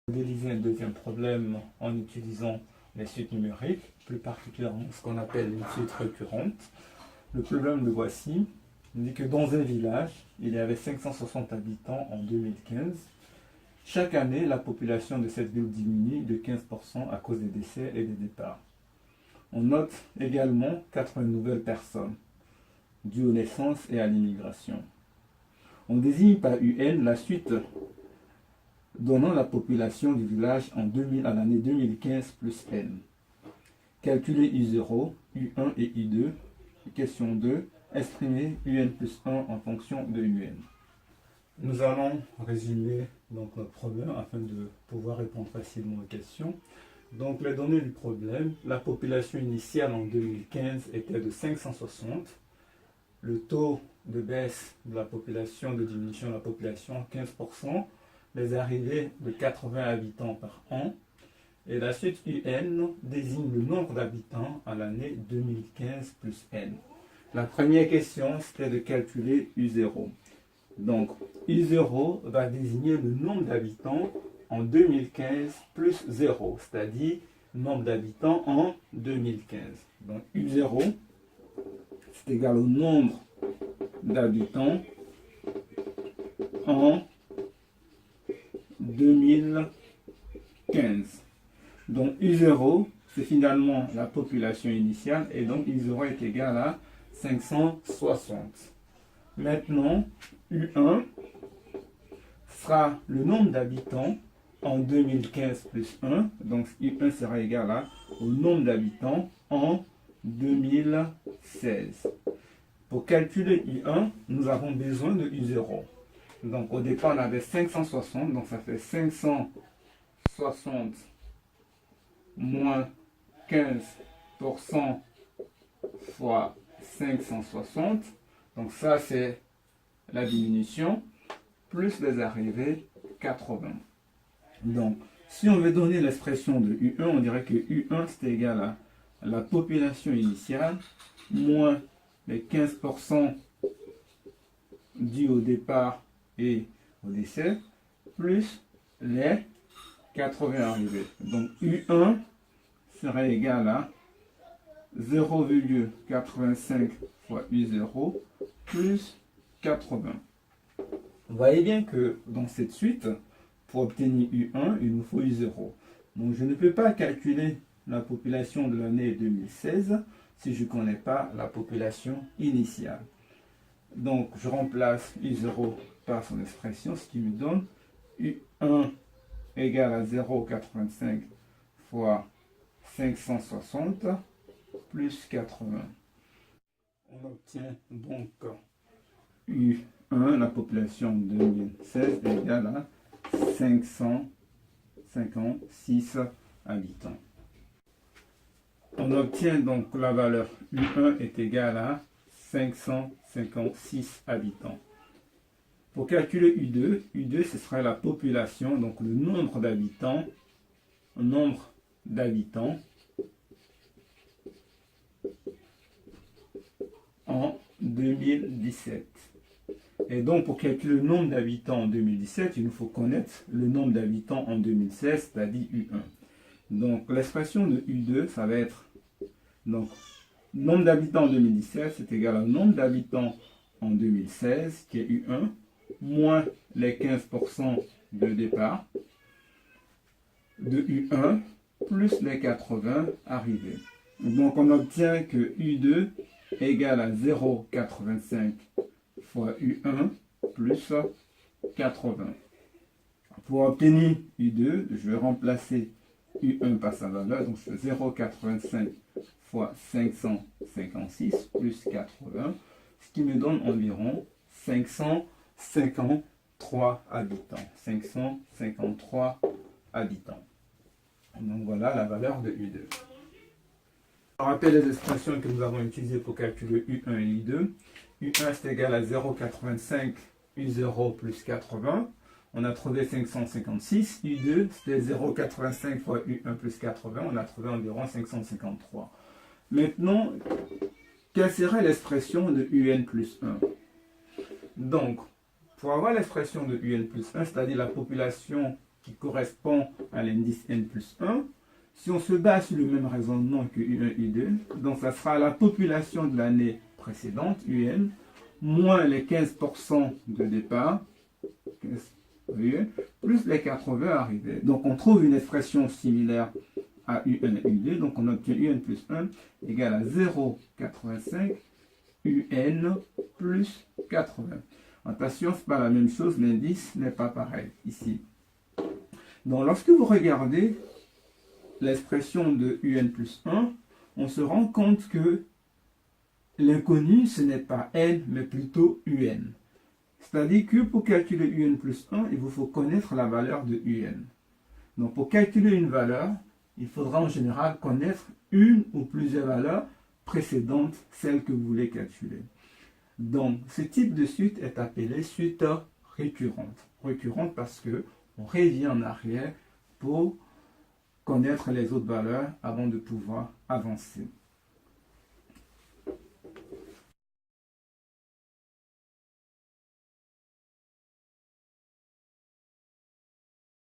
Modéliser un deuxième problème en utilisant les suites numériques, plus particulièrement ce qu'on appelle une suite récurrente. Le problème le voici. Il dit que dans un village, il y avait 560 habitants en 2015. Chaque année, la population de cette ville diminue de 15% à cause des décès et des départs. On note également 80 nouvelles personnes dues aux naissances et à l'immigration. On désigne par UN la suite donnant la population du village à l'année 2015 plus N. Calculer U0, U1 et U2. Question 2. Exprimer UN plus 1 en fonction de UN. Nous allons résumer donc notre problème afin de pouvoir répondre facilement aux questions. Donc les données du problème, la population initiale en 2015 était de 560. Le taux de baisse de la population, de diminution de la population, 15%. Les arrivées de 80 habitants par an. Et la suite UN désigne le nombre d'habitants à l'année 2015 plus N. La première question, c'était de calculer U0. Donc, U0 va désigner le nombre d'habitants en 2015 plus 0, c'est-à-dire nombre d'habitants en 2015. Donc, U0, c'est égal au nombre d'habitants en 2015. Donc U0, c'est finalement la population initiale et donc U0 est égal à 560. Maintenant, U1 sera le nombre d'habitants en 2015 plus 1. Donc U1 sera égal au nombre d'habitants en 2016. Pour calculer U1, nous avons besoin de U0. Donc au départ, on avait 560, donc ça fait 560 moins 15% fois 560. Donc ça, c'est la diminution, plus les arrivées, 80. Donc, si on veut donner l'expression de U1, on dirait que U1, c'est égal à la population initiale, moins les 15% dû au départ et au décès, plus les 80 arrivées. Donc U1 serait égal à 0,85 fois U0 plus 80. Vous voyez bien que dans cette suite, pour obtenir U1, il nous faut U0. Donc je ne peux pas calculer la population de l'année 2016 si je ne connais pas la population initiale. Donc je remplace U0 par son expression, ce qui me donne U1 égale à 0,85 fois 560 plus 80. On obtient donc U1, la population 2016, égale à 556 habitants. On obtient donc la valeur U1 est égale à 556 habitants. Pour calculer U2, ce sera la population, donc le nombre d'habitants en 2017. Et donc, pour calculer le nombre d'habitants en 2017, il nous faut connaître le nombre d'habitants en 2016, c'est-à-dire U1. Donc, l'expression de U2, ça va être donc nombre d'habitants en 2017, c'est égal au nombre d'habitants en 2016, qui est U1, moins les 15% de départ de U1, plus les 80 arrivés. Donc, on obtient que U2 égale à 0,85 fois U1 plus 80. Pour obtenir U2, je vais remplacer U1 par sa valeur, donc je fais 0,85 fois 556 plus 80, ce qui me donne environ 553 habitants. 553 habitants. Donc voilà la valeur de U2. On rappelle les expressions que nous avons utilisées pour calculer U1 et U2. U1 c'est égal à 0,85 U0 plus 80. On a trouvé 556. U2 c'était 0,85 fois U1 plus 80. On a trouvé environ 553. Maintenant, quelle serait l'expression de UN plus 1? Donc, pour avoir l'expression de UN plus 1, c'est-à-dire la population qui correspond à l'indice n plus 1. Si on se base sur le même raisonnement que U1, U2, donc ça sera la population de l'année précédente, UN, moins les 15% de départ, 15, plus les 80 arrivés. Donc on trouve une expression similaire à UN et U2, donc on obtient UN plus 1 égale à 0,85 UN plus 80. Attention, ce n'est pas la même chose, l'indice n'est pas pareil ici. Donc lorsque vous regardez l'expression de UN plus 1, on se rend compte que l'inconnu, ce n'est pas N, mais plutôt UN. C'est-à-dire que pour calculer UN plus 1, il vous faut connaître la valeur de UN. Donc pour calculer une valeur, il faudra en général connaître une ou plusieurs valeurs précédentes, celles que vous voulez calculer. Donc ce type de suite est appelé suite récurrente. Récurrente parce que on revient en arrière pour connaître les autres valeurs avant de pouvoir avancer.